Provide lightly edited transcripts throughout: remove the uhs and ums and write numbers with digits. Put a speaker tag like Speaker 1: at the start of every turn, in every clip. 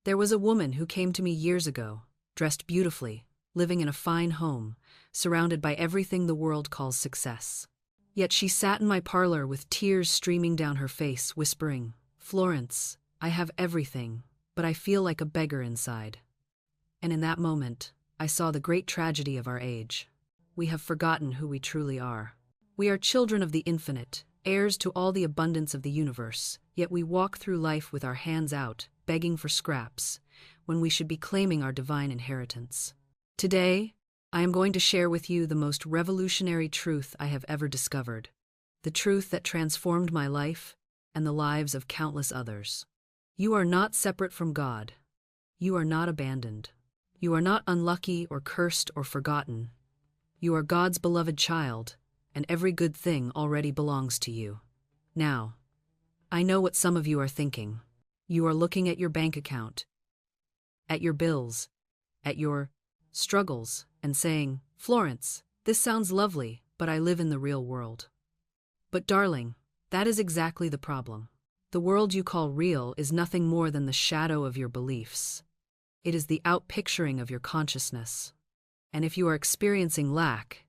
Speaker 1: There was a woman who came to me years ago, dressed beautifully, living in a fine home, surrounded by everything the world calls success. Yet she sat in my parlor with tears streaming down her face, whispering, "Florence, I have everything, but I feel like a beggar inside." And in that moment, I saw the great tragedy of our age. We have forgotten who we truly are. We are children of the infinite, heirs to all the abundance of the universe, yet we walk through life with our hands out, begging for scraps, when we should be claiming our divine inheritance. Today, I am going to share with you the most revolutionary truth I have ever discovered, the truth that transformed my life and the lives of countless others. You are not separate from God. You are not abandoned. You are not unlucky or cursed or forgotten. You are God's beloved child, and every good thing already belongs to you. Now, I know what some of you are thinking. You are looking at your bank account, at your bills, at your struggles, and saying, "Florence, this sounds lovely, but I live in the real world." But darling, that is exactly the problem. The world you call real is nothing more than the shadow of your beliefs. It is the outpicturing of your consciousness. And if you are experiencing lack,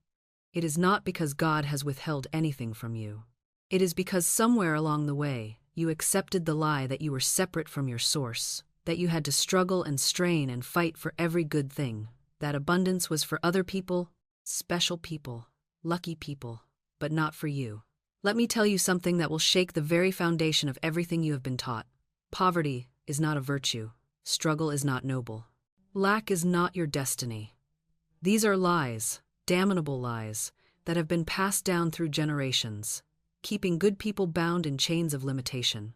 Speaker 1: it is not because God has withheld anything from you. It is because somewhere along the way, you accepted the lie that you were separate from your source, that you had to struggle and strain and fight for every good thing, that abundance was for other people, special people, lucky people, but not for you. Let me tell you something that will shake the very foundation of everything you have been taught. Poverty is not a virtue. Struggle is not noble. Lack is not your destiny. These are lies, damnable lies, that have been passed down through generations, keeping good people bound in chains of limitation.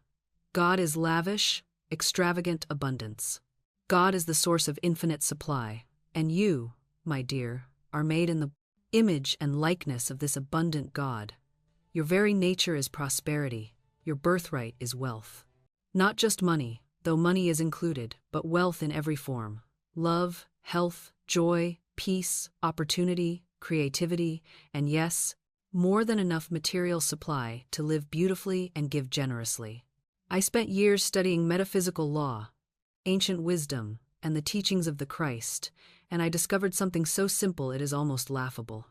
Speaker 1: God is lavish, extravagant abundance. God is the source of infinite supply, and you, my dear, are made in the image and likeness of this abundant God. Your very nature is prosperity. Your birthright is wealth. Not just money, though money is included, but wealth in every form. Love, health, joy, peace, opportunity, creativity, and yes, more than enough material supply to live beautifully and give generously. I spent years studying metaphysical law, ancient wisdom, and the teachings of the Christ, and I discovered something so simple it is almost laughable.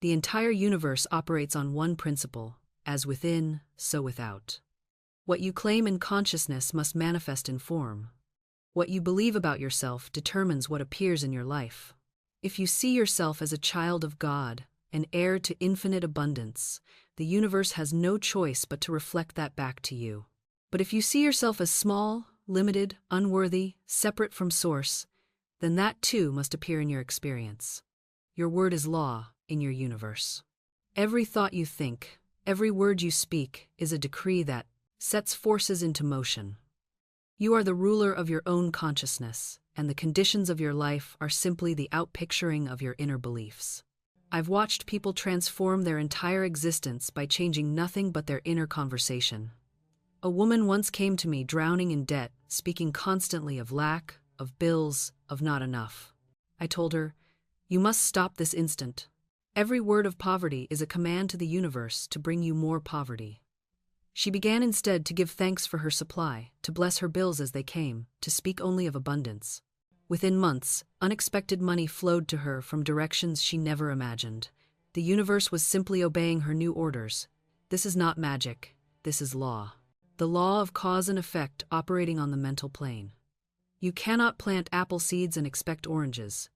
Speaker 1: The entire universe operates on one principle: as within, so without. What you claim in consciousness must manifest in form. What you believe about yourself determines what appears in your life. If you see yourself as a child of God, an heir to infinite abundance, the universe has no choice but to reflect that back to you. But if you see yourself as small, limited, unworthy, separate from source, then that too must appear in your experience. Your word is law in your universe. Every thought you think, every word you speak is a decree that sets forces into motion. You are the ruler of your own consciousness, and the conditions of your life are simply the outpicturing of your inner beliefs. I've watched people transform their entire existence by changing nothing but their inner conversation. A woman once came to me drowning in debt, speaking constantly of lack, of bills, of not enough. I told her, "You must stop this instant. Every word of poverty is a command to the universe to bring you more poverty." She began instead to give thanks for her supply, to bless her bills as they came, to speak only of abundance. Within months, unexpected money flowed to her from directions she never imagined. The universe was simply obeying her new orders. This is not magic. This is law. The law of cause and effect operating on the mental plane. You cannot plant apple seeds and expect oranges.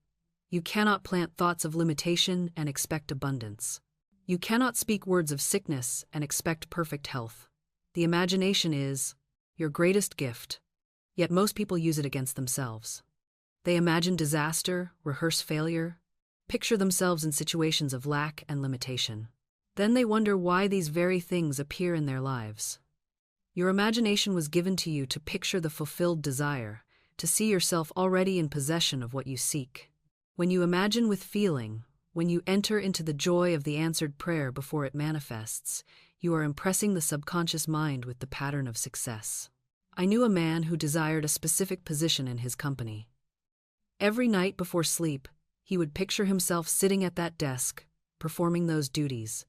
Speaker 1: You cannot plant thoughts of limitation and expect abundance. You cannot speak words of sickness and expect perfect health. The imagination is your greatest gift, yet most people use it against themselves. They imagine disaster, rehearse failure, picture themselves in situations of lack and limitation. Then they wonder why these very things appear in their lives. Your imagination was given to you to picture the fulfilled desire, to see yourself already in possession of what you seek. When you imagine with feeling, when you enter into the joy of the answered prayer before it manifests, you are impressing the subconscious mind with the pattern of success. I knew a man who desired a specific position in his company. Every night before sleep, he would picture himself sitting at that desk, performing those duties,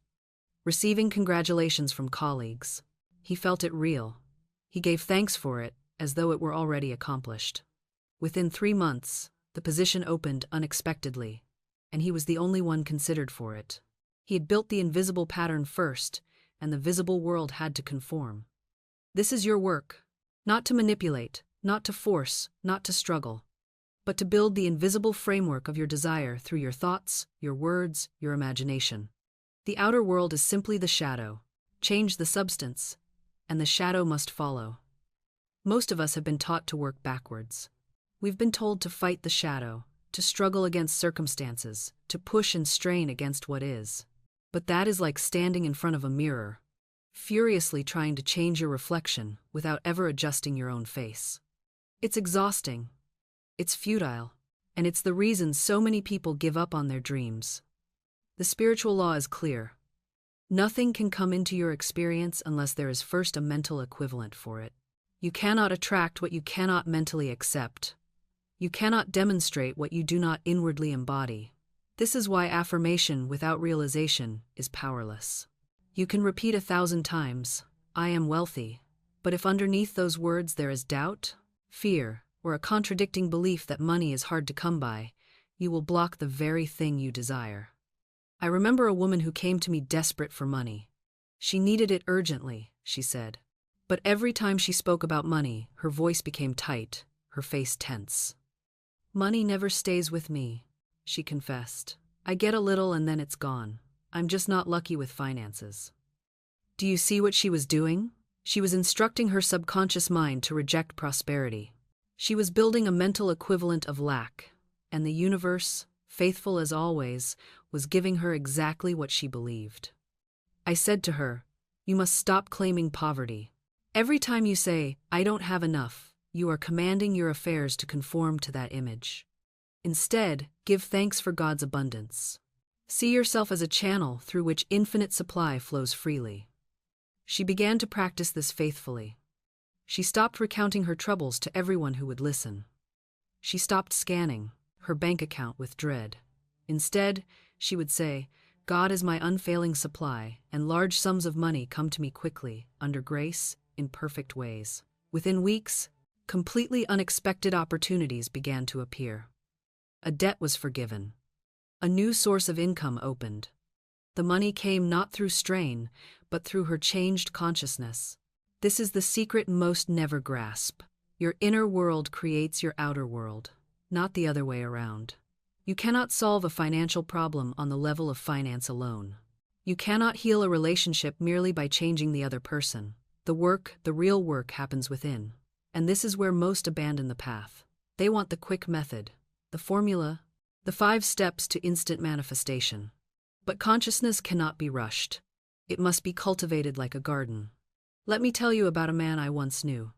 Speaker 1: receiving congratulations from colleagues. He felt it real. He gave thanks for it, as though it were already accomplished. Within 3 months, the position opened unexpectedly, and he was the only one considered for it. He had built the invisible pattern first, and the visible world had to conform. This is your work, not to manipulate, not to force, not to struggle, but to build the invisible framework of your desire through your thoughts, your words, your imagination. The outer world is simply the shadow. Change the substance, and the shadow must follow. Most of us have been taught to work backwards. We've been told to fight the shadow, to struggle against circumstances, to push and strain against what is. But that is like standing in front of a mirror, furiously trying to change your reflection without ever adjusting your own face. It's exhausting, it's futile, and it's the reason so many people give up on their dreams. The spiritual law is clear. Nothing can come into your experience unless there is first a mental equivalent for it. You cannot attract what you cannot mentally accept. You cannot demonstrate what you do not inwardly embody. This is why affirmation without realization is powerless. You can repeat 1,000 times, "I am wealthy," but if underneath those words there is doubt, fear, or a contradicting belief that money is hard to come by, you will block the very thing you desire. I remember a woman who came to me desperate for money. She needed it urgently, she said. But every time she spoke about money, her voice became tight, her face tense. "Money never stays with me," she confessed. "I get a little and then it's gone. I'm just not lucky with finances." Do you see what she was doing? She was instructing her subconscious mind to reject prosperity. She was building a mental equivalent of lack, and the universe, faithful as always, was giving her exactly what she believed. I said to her, "You must stop claiming poverty. Every time you say, 'I don't have enough,' you are commanding your affairs to conform to that image. Instead, give thanks for God's abundance. See yourself as a channel through which infinite supply flows freely." She began to practice this faithfully. She stopped recounting her troubles to everyone who would listen. She stopped scanning her bank account with dread. Instead, she would say, "God is my unfailing supply, and large sums of money come to me quickly, under grace, in perfect ways." Within weeks, completely unexpected opportunities began to appear. A debt was forgiven. A new source of income opened. The money came not through strain, but through her changed consciousness. This is the secret most never grasp. Your inner world creates your outer world, not the other way around. You cannot solve a financial problem on the level of finance alone. You cannot heal a relationship merely by changing the other person. The real work happens within. And this is where most abandon the path. They want the quick method, the formula, the 5 steps to instant manifestation. But consciousness cannot be rushed. It must be cultivated like a garden. Let me tell you about a man I once knew.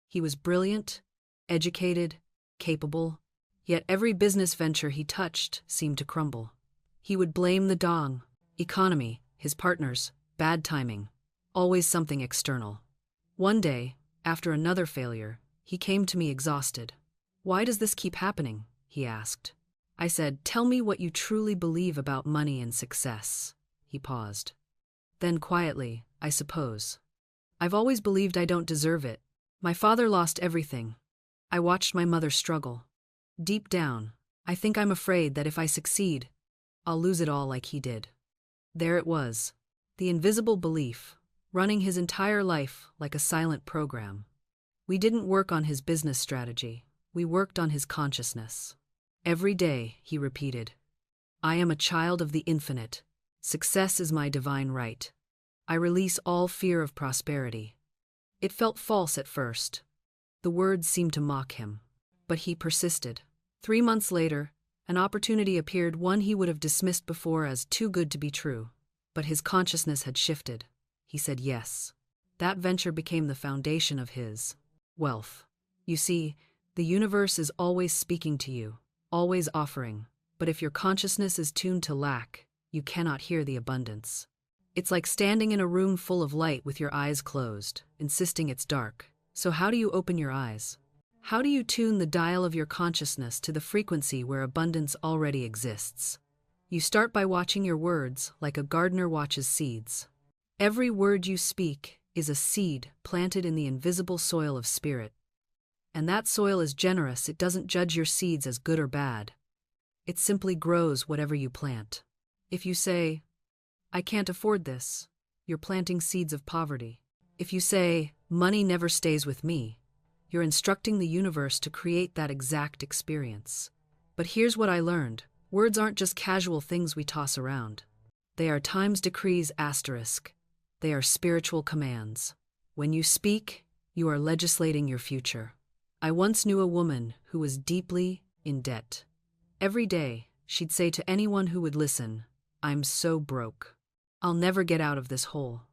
Speaker 1: He was brilliant, educated, capable, yet every business venture he touched seemed to crumble. He would blame the dong, economy, his partners, bad timing, always something external. One day, after another failure, he came to me exhausted. "Why does this keep happening?" he asked. I said, "Tell me what you truly believe about money and success." He paused. Then quietly, "I suppose. I've always believed I don't deserve it. My father lost everything. I watched my mother struggle. Deep down, I think I'm afraid that if I succeed, I'll lose it all like he did." There it was, the invisible belief, running his entire life like a silent program. We didn't work on his business strategy. We worked on his consciousness. Every day, he repeated, "I am a child of the infinite. Success is my divine right. I release all fear of prosperity." It felt false at first. The words seemed to mock him. But he persisted. 3 months later, an opportunity appeared, one he would have dismissed before as too good to be true. But his consciousness had shifted. He said yes. That venture became the foundation of his wealth. You see, the universe is always speaking to you, always offering. But if your consciousness is tuned to lack, you cannot hear the abundance. It's like standing in a room full of light with your eyes closed, insisting it's dark. So how do you open your eyes? How do you tune the dial of your consciousness to the frequency where abundance already exists? You start by watching your words like a gardener watches seeds. Every word you speak is a seed planted in the invisible soil of spirit. And that soil is generous. It doesn't judge your seeds as good or bad. It simply grows whatever you plant. If you say, I can't afford this, you're planting seeds of poverty. If you say, money never stays with me, you're instructing the universe to create that exact experience. But here's what I learned. Words aren't just casual things we toss around. They are times decrees asterisk. They are spiritual commands. When you speak, you are legislating your future. I once knew a woman who was deeply in debt. Every day, she'd say to anyone who would listen, I'm so broke. I'll never get out of this hole.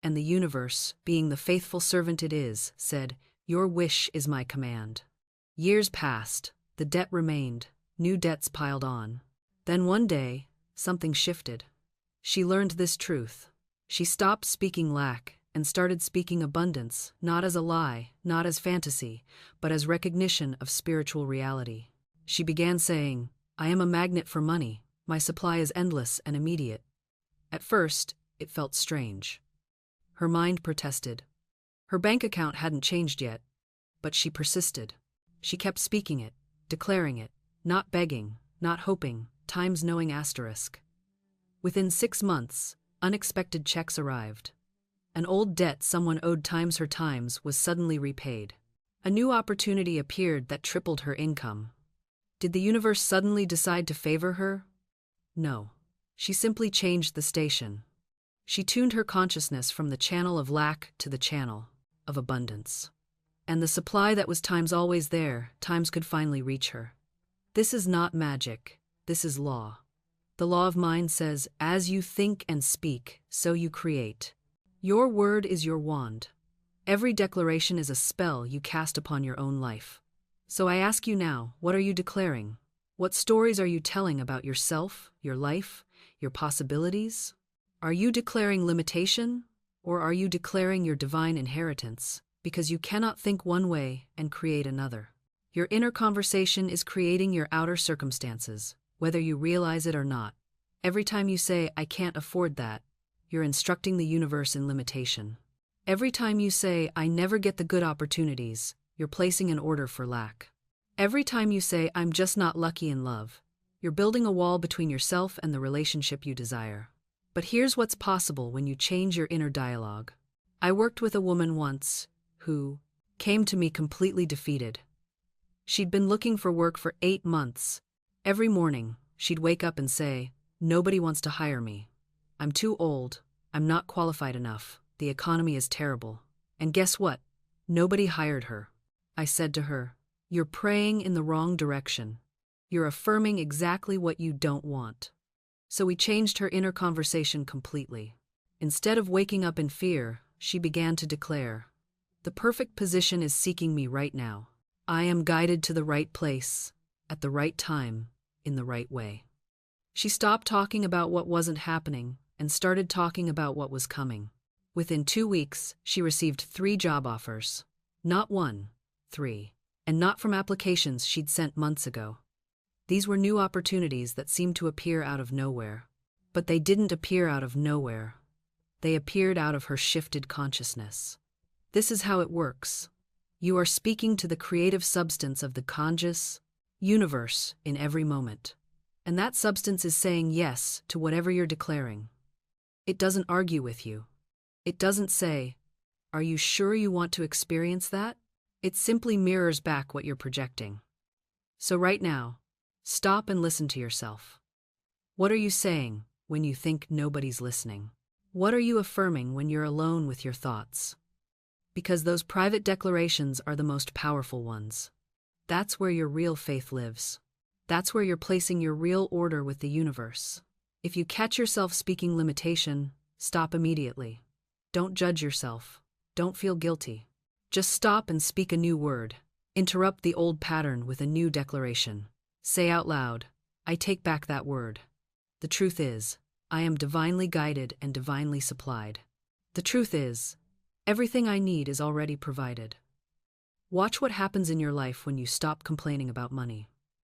Speaker 1: And the universe, being the faithful servant it is, said, your wish is my command. Years passed, the debt remained, new debts piled on. Then one day, something shifted. She learned this truth. She stopped speaking lack and started speaking abundance, not as a lie, not as fantasy, but as recognition of spiritual reality. She began saying, I am a magnet for money. My supply is endless and immediate. At first, it felt strange. Her mind protested. Her bank account hadn't changed yet, but she persisted. She kept speaking it, declaring it, not begging, not hoping, times knowing asterisk. Within 6 months, unexpected checks arrived. An old debt someone owed times her times was suddenly repaid. A new opportunity appeared that tripled her income. Did the universe suddenly decide to favor her? No. She simply changed the station. She tuned her consciousness from the channel of lack to the channel of abundance. And the supply that was times always there, times could finally reach her. This is not magic. This is law. The law of mind says, as you think and speak, so you create. Your word is your wand. Every declaration is a spell you cast upon your own life. So I ask you now, what are you declaring? What stories are you telling about yourself, your life, your possibilities? Are you declaring limitation, or are you declaring your divine inheritance? Because you cannot think one way and create another. Your inner conversation is creating your outer circumstances, whether you realize it or not. Every time you say, I can't afford that, you're instructing the universe in limitation. Every time you say, I never get the good opportunities, you're placing an order for lack. Every time you say, I'm just not lucky in love, you're building a wall between yourself and the relationship you desire. But here's what's possible when you change your inner dialogue. I worked with a woman once who came to me completely defeated. She'd been looking for work for 8 months. Every morning, she'd wake up and say, nobody wants to hire me. I'm too old. I'm not qualified enough. The economy is terrible. And guess what? Nobody hired her. I said to her, you're praying in the wrong direction. You're affirming exactly what you don't want. So we changed her inner conversation completely. Instead of waking up in fear, she began to declare, the perfect position is seeking me right now. I am guided to the right place, at the right time, in the right way. She stopped talking about what wasn't happening and started talking about what was coming. Within 2 weeks, she received 3 job offers. Not 1, 3. And not from applications she'd sent months ago. These were new opportunities that seemed to appear out of nowhere. But they didn't appear out of nowhere. They appeared out of her shifted consciousness. This is how it works. You are speaking to the creative substance of the conscious universe in every moment. And that substance is saying yes to whatever you're declaring. It doesn't argue with you. It doesn't say, are you sure you want to experience that? It simply mirrors back what you're projecting. So right now, stop and listen to yourself. What are you saying when you think nobody's listening? What are you affirming when you're alone with your thoughts? Because those private declarations are the most powerful ones. That's where your real faith lives. That's where you're placing your real order with the universe. If you catch yourself speaking limitation, stop immediately. Don't judge yourself. Don't feel guilty. Just stop and speak a new word. Interrupt the old pattern with a new declaration. Say out loud, I take back that word. The truth is, I am divinely guided and divinely supplied. The truth is, everything I need is already provided. Watch what happens in your life when you stop complaining about money.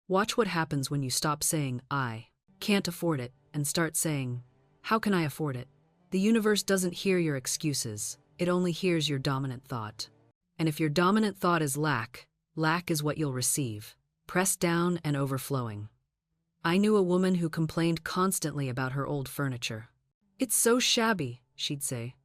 Speaker 1: Watch what happens when you stop saying, I can't afford it, and start saying, how can I afford it? The universe doesn't hear your excuses. It only hears your dominant thought. And if your dominant thought is lack, Lack is what you'll receive, pressed down and overflowing. I knew a woman who complained constantly about her old furniture. "It's so shabby," she'd say.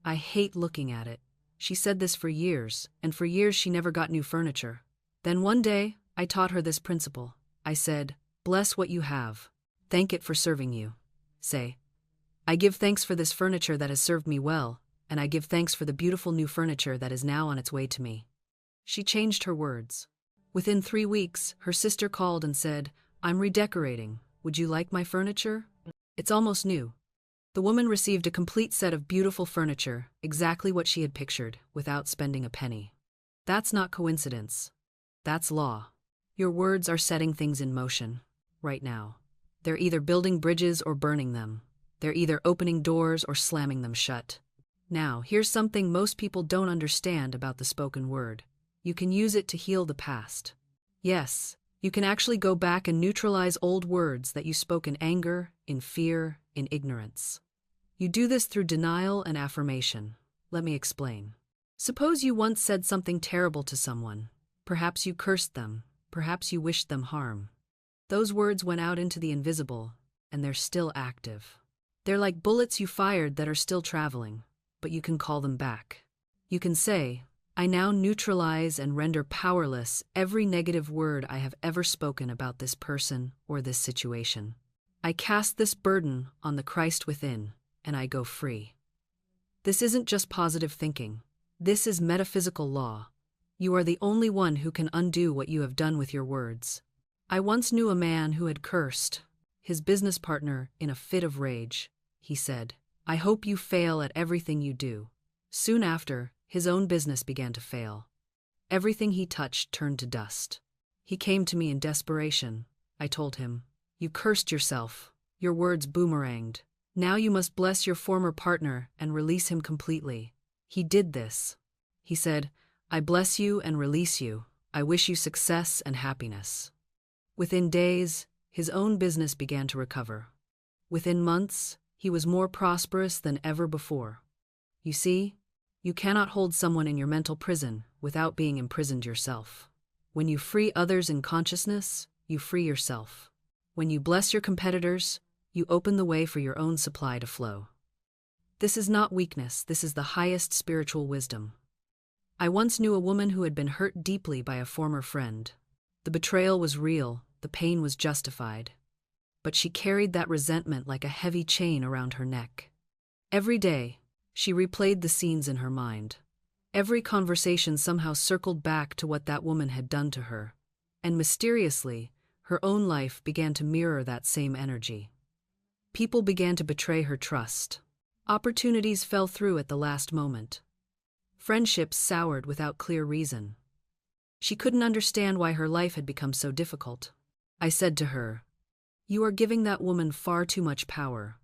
Speaker 1: "I hate looking at it." She said this for years, and for years she never got new furniture. Then one day, I taught her this principle. I said, "Bless what you have. Thank it for serving you." Say, "I give thanks for this furniture that has served me well, and I give thanks for the beautiful new furniture that is now on its way to me." She changed her words. Within 3 weeks, her sister called and said, "I'm redecorating. Would you like my furniture? It's almost new." The woman received a complete set of beautiful furniture, exactly what she had pictured, without spending a penny. That's not coincidence. That's law. Your words are setting things in motion, right now. They're either building bridges or burning them. They're either opening doors or slamming them shut. Now, here's something most people don't understand about the spoken word. You can use it to heal the past. Yes, you can actually go back and neutralize old words that you spoke in anger, in fear, in ignorance. You do this through denial and affirmation. Let me explain. Suppose you once said something terrible to someone. Perhaps you cursed them. Perhaps you wished them harm. Those words went out into the invisible, and they're still active. They're like bullets you fired that are still traveling, but you can call them back. You can say, "I now neutralize and render powerless every negative word I have ever spoken about this person or this situation. I cast this burden on the Christ within, and I go free." This isn't just positive thinking. This is metaphysical law. You are the only one who can undo what you have done with your words. I once knew a man who had cursed his business partner in a fit of rage. He said, "I hope you fail at everything you do." Soon after, his own business began to fail. Everything he touched turned to dust. He came to me in desperation. I told him, "You cursed yourself. Your words boomeranged. Now you must bless your former partner and release him completely." He did this. He said, "I bless you and release you. I wish you success and happiness." Within days, his own business began to recover. Within months, he was more prosperous than ever before. You see, you cannot hold someone in your mental prison without being imprisoned yourself. When you free others in consciousness, you free yourself. When you bless your competitors, you open the way for your own supply to flow. This is not weakness, this is the highest spiritual wisdom. I once knew a woman who had been hurt deeply by a former friend. The betrayal was real, the pain was justified. But she carried that resentment like a heavy chain around her neck. Every day, she replayed the scenes in her mind. Every conversation somehow circled back to what that woman had done to her. And mysteriously, her own life began to mirror that same energy. People began to betray her trust. Opportunities fell through at the last moment. Friendships soured without clear reason. She couldn't understand why her life had become so difficult. I said to her, "You are giving that woman far too much power.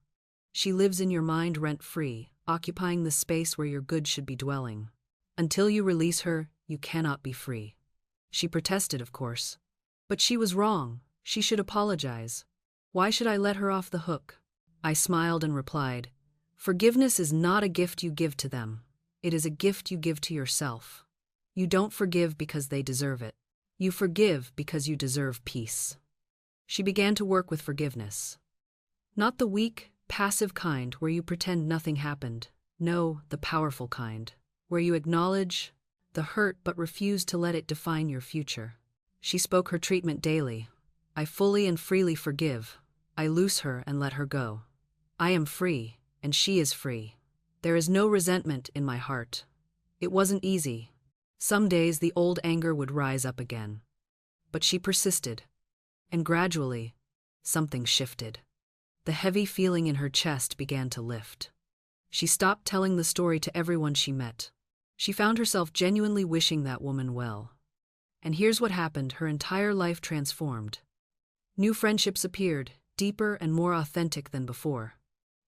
Speaker 1: She lives in your mind rent-free, occupying the space where your good should be dwelling. Until you release her, you cannot be free." She protested, of course. But she was wrong. She should apologize. Why should I let her off the hook? I smiled and replied, "Forgiveness is not a gift you give to them. It is a gift you give to yourself. You don't forgive because they deserve it. You forgive because you deserve peace." She began to work with forgiveness. Not the weak, passive kind where you pretend nothing happened. No, the powerful kind, where you acknowledge the hurt but refuse to let it define your future. She spoke her treatment daily. "I fully and freely forgive. I loose her and let her go. I am free, and she is free. There is no resentment in my heart." It wasn't easy. Some days the old anger would rise up again. But she persisted. And gradually, something shifted. The heavy feeling in her chest began to lift. She stopped telling the story to everyone she met. She found herself genuinely wishing that woman well. And here's what happened: her entire life transformed. New friendships appeared, deeper and more authentic than before.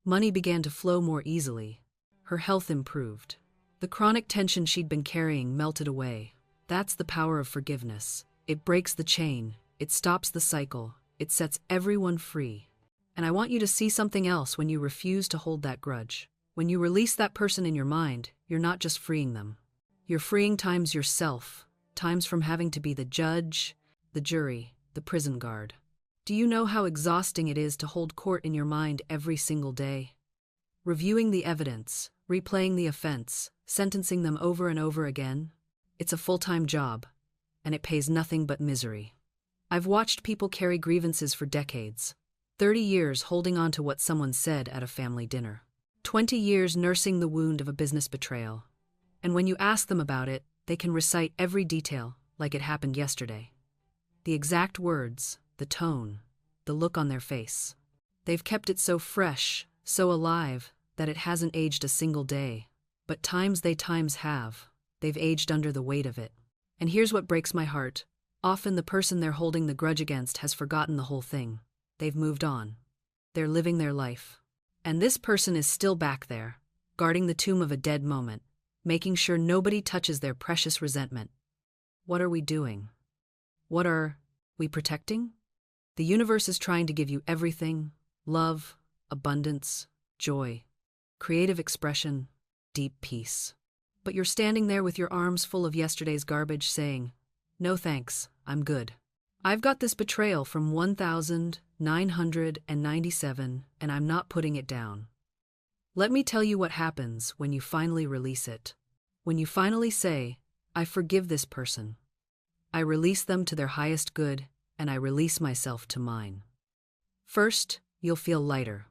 Speaker 1: Money began to flow more easily. Her health improved. The chronic tension she'd been carrying melted away. That's the power of forgiveness. It breaks the chain. It stops the cycle. It sets everyone free. And I want you to see something else when you refuse to hold that grudge. When you release that person in your mind, you're not just freeing them. You're freeing times yourself, times from having to be the judge, the jury, the prison guard. Do you know how exhausting it is to hold court in your mind every single day? Reviewing the evidence, replaying the offense, sentencing them over and over again? It's a full-time job, and it pays nothing but misery. I've watched people carry grievances for decades, 30 years holding on to what someone said at a family dinner, 20 years nursing the wound of a business betrayal. And when you ask them about it, they can recite every detail like it happened yesterday. The exact words, the tone, the look on their face. They've kept it so fresh, so alive, that it hasn't aged a single day. But times have. They've aged under the weight of it. And here's what breaks my heart. Often the person they're holding the grudge against has forgotten the whole thing. They've moved on. They're living their life. And this person is still back there, guarding the tomb of a dead moment, making sure nobody touches their precious resentment. What are we doing? What are we protecting? The universe is trying to give you everything: love, abundance, joy, creative expression, deep peace. But you're standing there with your arms full of yesterday's garbage saying, "No thanks, I'm good. I've got this betrayal from 1997 and I'm not putting it down." Let me tell you what happens when you finally release it. When you finally say, "I forgive this person. I release them to their highest good, and I release myself to mine." First, you'll feel lighter.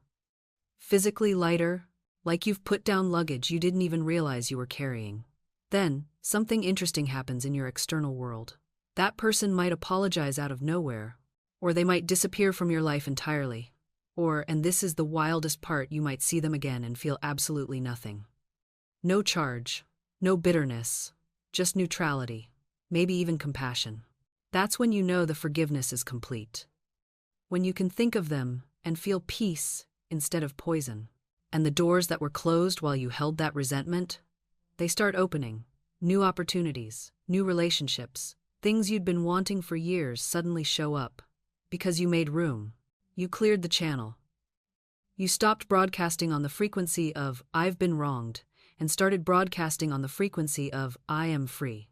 Speaker 1: Physically lighter, like you've put down luggage you didn't even realize you were carrying. Then, something interesting happens in your external world. That person might apologize out of nowhere, or they might disappear from your life entirely. Or, and this is the wildest part, you might see them again and feel absolutely nothing. No charge, no bitterness, just neutrality, maybe even compassion. That's when you know the forgiveness is complete. When you can think of them and feel peace instead of poison. And the doors that were closed while you held that resentment, they start opening. New opportunities, new relationships, things you'd been wanting for years suddenly show up. Because you made room. You cleared the channel. You stopped broadcasting on the frequency of "I've been wronged" and started broadcasting on the frequency of "I am free."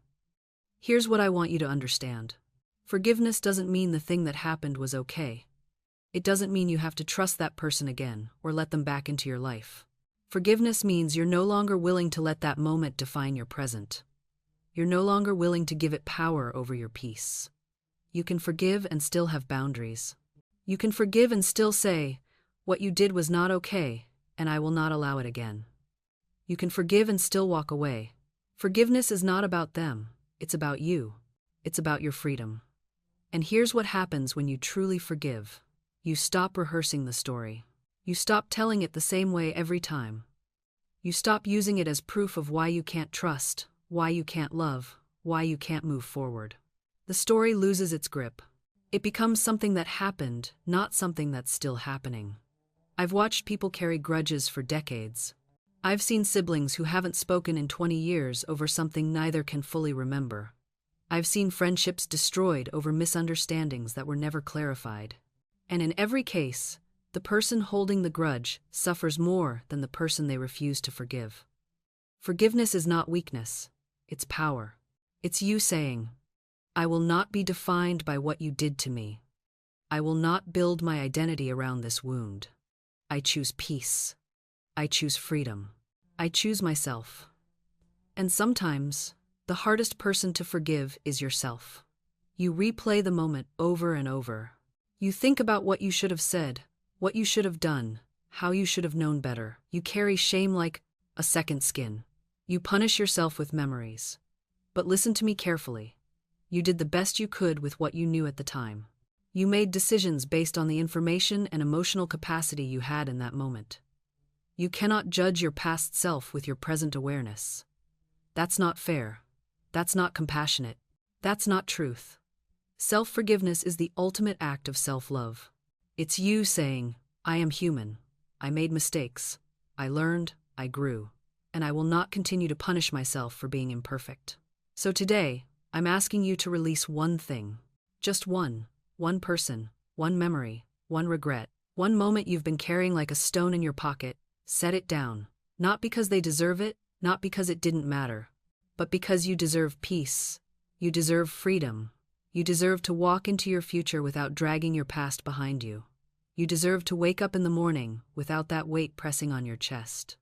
Speaker 1: Here's what I want you to understand. Forgiveness doesn't mean the thing that happened was okay. It doesn't mean you have to trust that person again or let them back into your life. Forgiveness means you're no longer willing to let that moment define your present. You're no longer willing to give it power over your peace. You can forgive and still have boundaries. You can forgive and still say, "What you did was not okay, and I will not allow it again." You can forgive and still walk away. Forgiveness is not about them, it's about you. It's about your freedom. And here's what happens when you truly forgive. You stop rehearsing the story. You stop telling it the same way every time. You stop using it as proof of why you can't trust, why you can't love, why you can't move forward. The story loses its grip. It becomes something that happened, not something that's still happening. I've watched people carry grudges for decades. I've seen siblings who haven't spoken in 20 years over something neither can fully remember. I've seen friendships destroyed over misunderstandings that were never clarified. And in every case, the person holding the grudge suffers more than the person they refuse to forgive. Forgiveness is not weakness, it's power. It's you saying, "I will not be defined by what you did to me. I will not build my identity around this wound. I choose peace. I choose freedom. I choose myself." And sometimes, the hardest person to forgive is yourself. You replay the moment over and over. You think about what you should have said, what you should have done, how you should have known better. You carry shame like a second skin. You punish yourself with memories. But listen to me carefully. You did the best you could with what you knew at the time. You made decisions based on the information and emotional capacity you had in that moment. You cannot judge your past self with your present awareness. That's not fair. That's not compassionate. That's not truth. Self-forgiveness is the ultimate act of self-love. It's you saying, "I am human. I made mistakes. I learned, I grew, and I will not continue to punish myself for being imperfect." So today, I'm asking you to release one thing. Just one person, one memory, one regret, one moment you've been carrying like a stone in your pocket. Set it down. Not because they deserve it, not because it didn't matter, but because you deserve peace, You deserve freedom. You deserve to walk into your future without dragging your past behind you. You deserve to wake up in the morning without that weight pressing on your chest,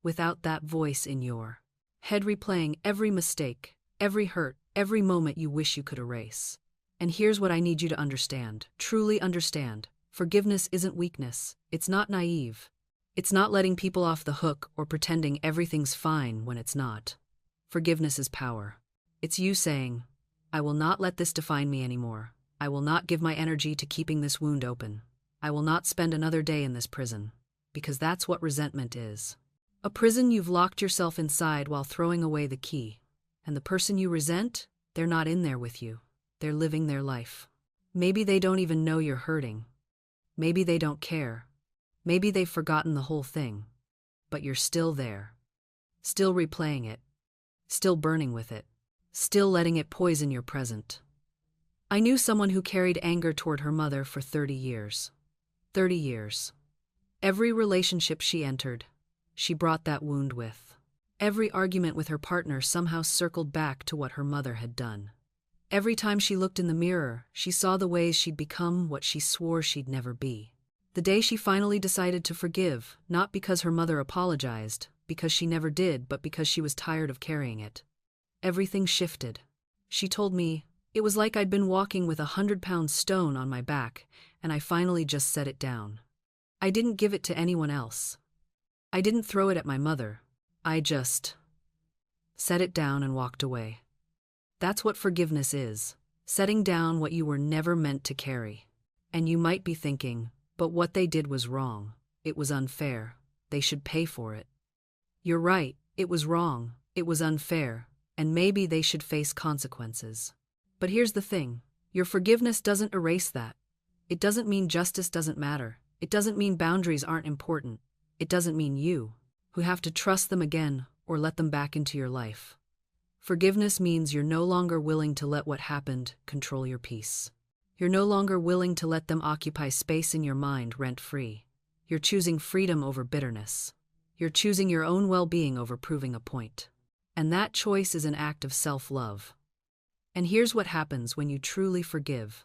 Speaker 1: without that voice in your head replaying every mistake, every hurt, every moment you wish you could erase. And here's what I need you to understand, truly understand. Forgiveness isn't weakness. It's not naive. It's not letting people off the hook or pretending everything's fine when it's not. Forgiveness is power. It's you saying, I will not let this define me anymore. I will not give my energy to keeping this wound open. I will not spend another day in this prison. Because that's what resentment is. A prison you've locked yourself inside while throwing away the key. And the person you resent, they're not in there with you. They're living their life. Maybe they don't even know you're hurting. Maybe they don't care. Maybe they've forgotten the whole thing. But you're still there. Still replaying it. Still burning with it. Still letting it poison your present. I knew someone who carried anger toward her mother for 30 years. 30 years. Every relationship she entered, she brought that wound with. Every argument with her partner somehow circled back to what her mother had done. Every time she looked in the mirror, she saw the ways she'd become what she swore she'd never be. The day she finally decided to forgive, not because her mother apologized, because she never did, but because she was tired of carrying it. Everything shifted. She told me, it was like I'd been walking with a 100-pound stone on my back, and I finally just set it down. I didn't give it to anyone else. I didn't throw it at my mother. I just set it down and walked away. That's what forgiveness is, setting down what you were never meant to carry. And you might be thinking, but what they did was wrong. It was unfair. They should pay for it. You're right, it was wrong, it was unfair, and maybe they should face consequences. But here's the thing, your forgiveness doesn't erase that. It doesn't mean justice doesn't matter. It doesn't mean boundaries aren't important. It doesn't mean you, who have to trust them again or let them back into your life. Forgiveness means you're no longer willing to let what happened control your peace. You're no longer willing to let them occupy space in your mind rent-free. You're choosing freedom over bitterness. You're choosing your own well-being over proving a point. And that choice is an act of self-love. And here's what happens when you truly forgive.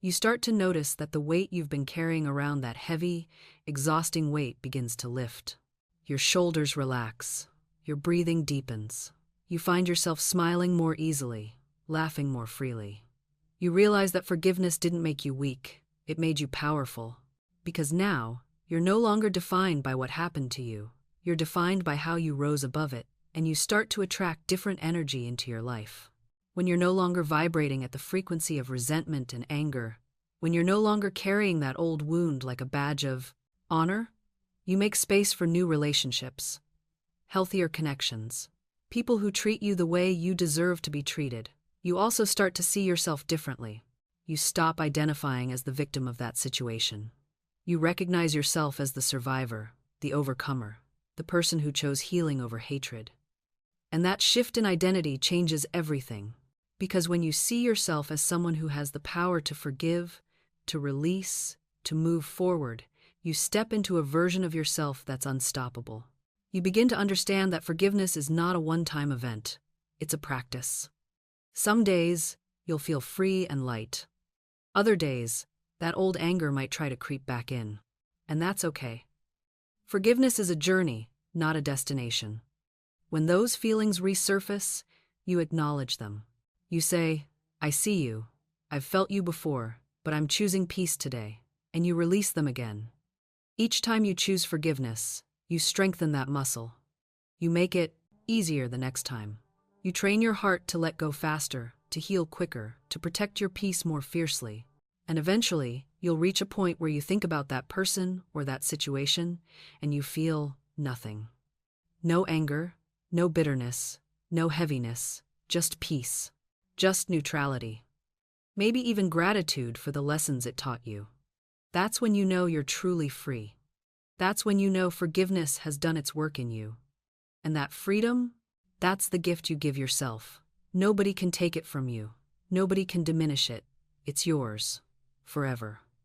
Speaker 1: You start to notice that the weight you've been carrying around, that heavy, exhausting weight, begins to lift. Your shoulders relax. Your breathing deepens. You find yourself smiling more easily, laughing more freely. You realize that forgiveness didn't make you weak, it made you powerful. Because now, you're no longer defined by what happened to you. You're defined by how you rose above it, and you start to attract different energy into your life. When you're no longer vibrating at the frequency of resentment and anger, when you're no longer carrying that old wound like a badge of honor, you make space for new relationships, healthier connections, people who treat you the way you deserve to be treated. You also start to see yourself differently. You stop identifying as the victim of that situation. You recognize yourself as the survivor, the overcomer, the person who chose healing over hatred. And that shift in identity changes everything. Because when you see yourself as someone who has the power to forgive, to release, to move forward, you step into a version of yourself that's unstoppable. You begin to understand that forgiveness is not a one-time event. It's a practice. Some days, you'll feel free and light. Other days, that old anger might try to creep back in. And that's okay. Forgiveness is a journey, not a destination. When those feelings resurface, you acknowledge them. You say, I see you. I've felt you before, but I'm choosing peace today. And you release them again. Each time you choose forgiveness, you strengthen that muscle. You make it easier the next time. You train your heart to let go faster, to heal quicker, to protect your peace more fiercely. And eventually, you'll reach a point where you think about that person or that situation, and you feel nothing. No anger, no bitterness, no heaviness, just peace, just neutrality. Maybe even gratitude for the lessons it taught you. That's when you know you're truly free. That's when you know forgiveness has done its work in you. And that freedom, that's the gift you give yourself. Nobody can take it from you. Nobody can diminish it. It's yours, forever.